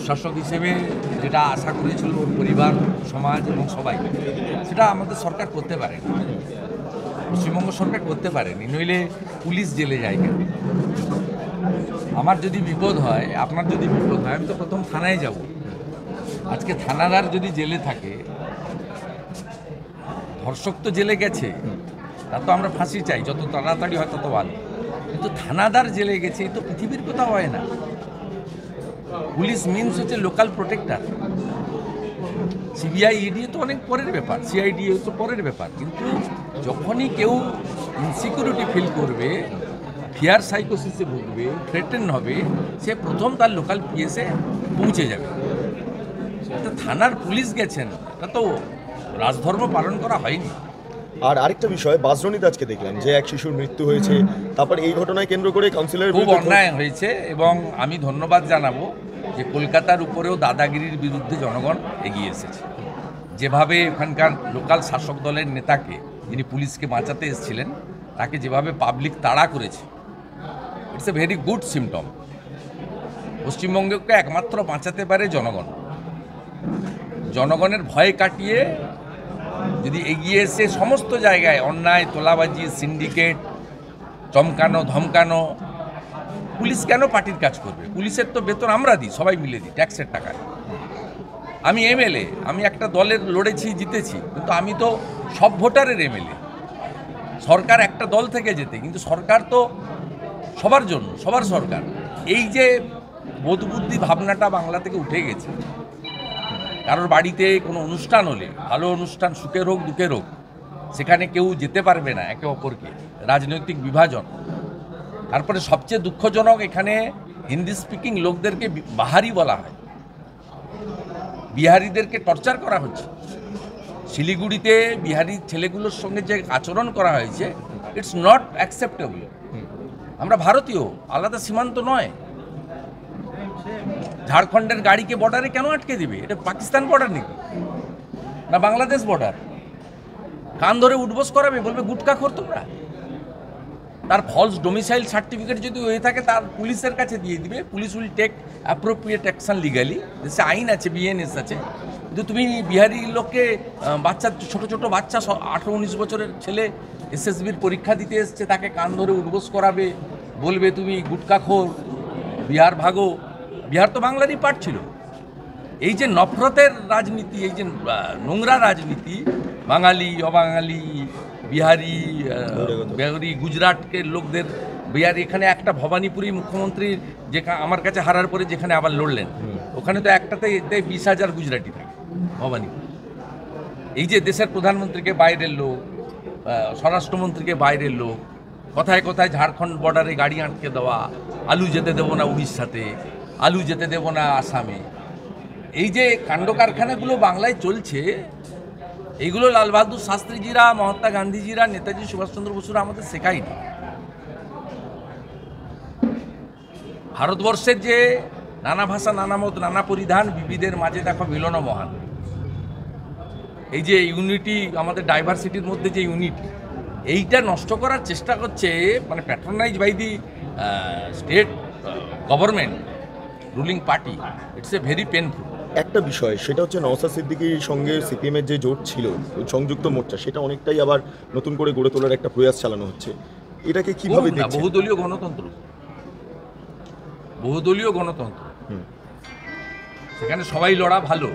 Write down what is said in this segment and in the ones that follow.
সুশাসক হিসেবে যেটা আশা করেছিল পরিবার, সমাজ এবং সবাই, সেটা আমাদের সরকার করতে পারেনি, পশ্চিমবঙ্গ সরকার করতে পারেনি। নইলে পুলিশ জেলে যায় কেন? আমার যদি বিপদ হয়, আপনার যদি বিপদ হয়, আমি তো প্রথম থানায় যাব। আজকে থানাদার যদি জেলে থাকে, ধর্ষক তো জেলে গেছে, তার তো আমরা ফাঁসি চাই, যত তাড়াতাড়ি হয় তত ভালো। কিন্তু থানাদার জেলে গেছে, এই তো পৃথিবীর কোথাও হয় না। পুলিশ মিনস হচ্ছে লোকাল প্রোটেক্টর। সিবিআই, ইডি তো অনেক পরের ব্যাপার, সিআইডি তো পরের ব্যাপার। কিন্তু যখনই কেউ ইনসিকিউরিটি ফিল করবে, ফিয়ার সাইকোসিসে ভুগবে, থ্রেটেন হবে, সে প্রথম তার লোকাল পিএসে পৌঁছে যাবে। তো থানার পুলিশ গেছেন, এটা তো রাজধর্ম পালন করা হয়নি। আর আরেকটা বিষয়, বাসরণীতে আজকে দেখলাম যে এক শিশুর মৃত্যু হয়েছে, তারপর এই ঘটনায় কেন্দ্র করে কাউন্সিলরের খুব অন্যায় হয়েছে এবং আমি ধন্যবাদ জানাবো যে কলকাতার উপরেও দাদাগিরির বিরুদ্ধে জনগণ এগিয়ে এসেছে। যেভাবে ওখানকার লোকাল শাসক দলের নেতাকে, যিনি পুলিশকে বাঁচাতে এসেছিলেন, তাকে যেভাবে পাবলিক তাড়া করেছে, it's a very good symptom. পশ্চিমবঙ্গকে একমাত্র বাঁচাতে পারে জনগণ। জনগণের ভয় কাটিয়ে যদি এগিয়ে এসে সমস্ত জায়গায় অন্যায়, তোলাবাজি, সিন্ডিকেট, চমকানো, ধমকানো, পুলিশ কেন পার্টির কাজ করবে? পুলিশের তো বেতন আমরা দিই, সবাই মিলে দিই ট্যাক্সের টাকায়। আমি এমএলএ, আমি একটা দলের লড়েছি, জিতেছি, কিন্তু আমি তো সব ভোটারের এমএলএ। সরকার একটা দল থেকে যেতে, কিন্তু সরকার তো সবার জন্য, সবার সরকার। এই যে বোধবুদ্ধি ভাবনাটা বাংলা থেকে উঠে গেছে। কারোর বাড়িতে কোনো অনুষ্ঠান হলে, ভালো অনুষ্ঠান, সুখের হোক দুঃখের হোক, সেখানে কেউ যেতে পারবে না একে অপরকে, রাজনৈতিক বিভাজন। তারপরে সবচেয়ে দুঃখজনক, এখানে হিন্দি স্পিকিং লোকদেরকে বাহারি বলা হয়, বিহারিদেরকে টর্চার করা হচ্ছে। শিলিগুড়িতে বিহারি ছেলেগুলোর সঙ্গে যে আচরণ করা হয়েছে, ইটস নট অ্যাকসেপ্টেবল। আমরা ভারতীয়, আলাদা সীমান্ত নয়। ঝাড়খণ্ডের গাড়িকে বর্ডারে কেন আটকে দিবে? এটা পাকিস্তান বর্ডার নাকি, না বাংলাদেশ বর্ডার? কান ধরে উঠবোস করাবে, বলবে গুটকা খোর তোমরা। তার ফলস ডোমিসাইল সার্টিফিকেট যদি হয়ে থাকে, তার পুলিশের কাছে দিয়ে দিবে, police will take appropriate action legally. দেশে আইন আছে, বিএনএস আছে। কিন্তু তুমি বিহারি লোককে, বাচ্চা, ছোট ছোট বাচ্চা, 18-19 বছরের ছেলে এসএসবির পরীক্ষা দিতে এসছে, তাকে কান ধরে উঠবোস করাবে, বলবে তুমি গুটকা খোর, বিহার ভাগো। বিহার তো বাংলারই পার্ট ছিল। এই যে নফরতের রাজনীতি, এই যে নোংরা রাজনীতি, বাঙালি, অবাঙালি, বিহারি, বেঙ্গলি, গুজরাটের লোকদের, বিহারি, এখানে একটা ভবানীপুরি মুখ্যমন্ত্রী যে আমার কাছে হারার পরে যেখানে আবার লড়লেন, ওখানে তো একটাতে 20,000 গুজরাটি থাকে ভবানীপুর। এই যে দেশের প্রধানমন্ত্রীকে বাইরের লোক, স্বরাষ্ট্রমন্ত্রীকে বাইরের লোক, কথায় কথায় ঝাড়খণ্ড বর্ডারে গাড়ি আটকে দেওয়া, আলু যেতে দেবো না উড়িষ্যাতে, আলু যেতে দেবো না আসামে। এই যে কাণ্ড কারখানাগুলো বাংলায় চলছে, এইগুলো লাল বাহাদুর শাস্ত্রীজিরা, মহাত্মা গান্ধীজিরা, নেতাজি সুভাষচন্দ্র বসুরা আমাদের শেখায়নি। ভারতবর্ষের যে নানা ভাষা, নানা মত, নানা পরিধান, বিবিধের মাঝে দেখো মিলন মহান। এই যে ইউনিটি, আমাদের ডাইভার্সিটির মধ্যে যে ইউনিটি, এইটা নষ্ট করার চেষ্টা করছে, মানে patronise by the state government, ruling party. It's a very painful. একটা বিষয়, সেটা হচ্ছে নওশাদ সিদ্দিকীর সঙ্গে সিপিএমের যে জোট ছিল, সংযুক্ত মোর্চা, সেটা অনেকটাই আবার নতুন করে গড়ে তোলার একটা প্রয়াস চালানো হচ্ছে। এটাকে কিভাবে দেখছেন? বহুদলীয় গণতন্ত্র, বহুদলীয় গণতন্ত্র, সেখানে সবাই লড়া ভালো।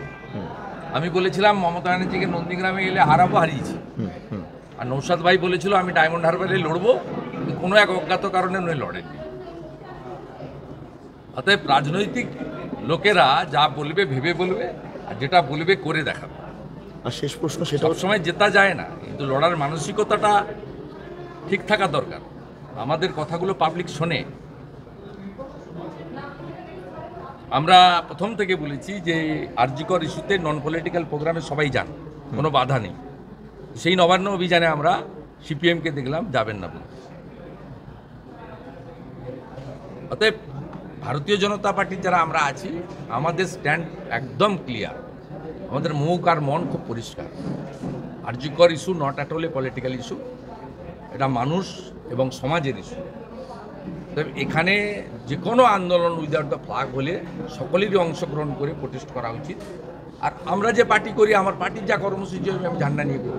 আমি বলেছিলাম মমতা ব্যানার্জিকে নন্দীগ্রামে গেলে হারাবো, হারিয়েছি। আর নৌসাদ ভাই বলেছিল আমি ডায়মন্ড হারবারে লড়বো, কোনো এক অজ্ঞাত কারণে নয় লড়েনি। অতএব রাজনৈতিক লোকেরা যা বলবে ভেবে বলবে, আর যেটা বলবে করে দেখাবে। আর শেষ প্রশ্ন, সেটা সবসময় জেতা যায় না, কিন্তু লড়ার মানসিকতাটা ঠিক থাকা দরকার। আমাদের কথাগুলো পাবলিক শোনে। আমরা প্রথম থেকে বলেছি যে আরজিকর ইস্যুতে নন পলিটিক্যাল প্রোগ্রামে সবাই যান, কোনো বাধা নেই। সেই নবান্ন অভিযানে আমরা সিপিএমকে দেখলাম যাবেন না বলে। অতএব ভারতীয় জনতা পার্টির যারা আমরা আছি, আমাদের স্ট্যান্ড একদম ক্লিয়ার। আমাদের মুখ আর মন খুব পরিষ্কার। RG Kar issue not at all a political issue, এটা মানুষ এবং সমাজের ইস্যু। তবে এখানে যে কোনো আন্দোলন উইদাউট দ্য ফ্ল্যাগ হলে সকলেরই অংশগ্রহণ করে প্রোটেস্ট করা উচিত। আর আমরা যে পার্টি করি, আমার পার্টির যা কর্মসূচি আমি ঝান্ডা নিয়ে করি।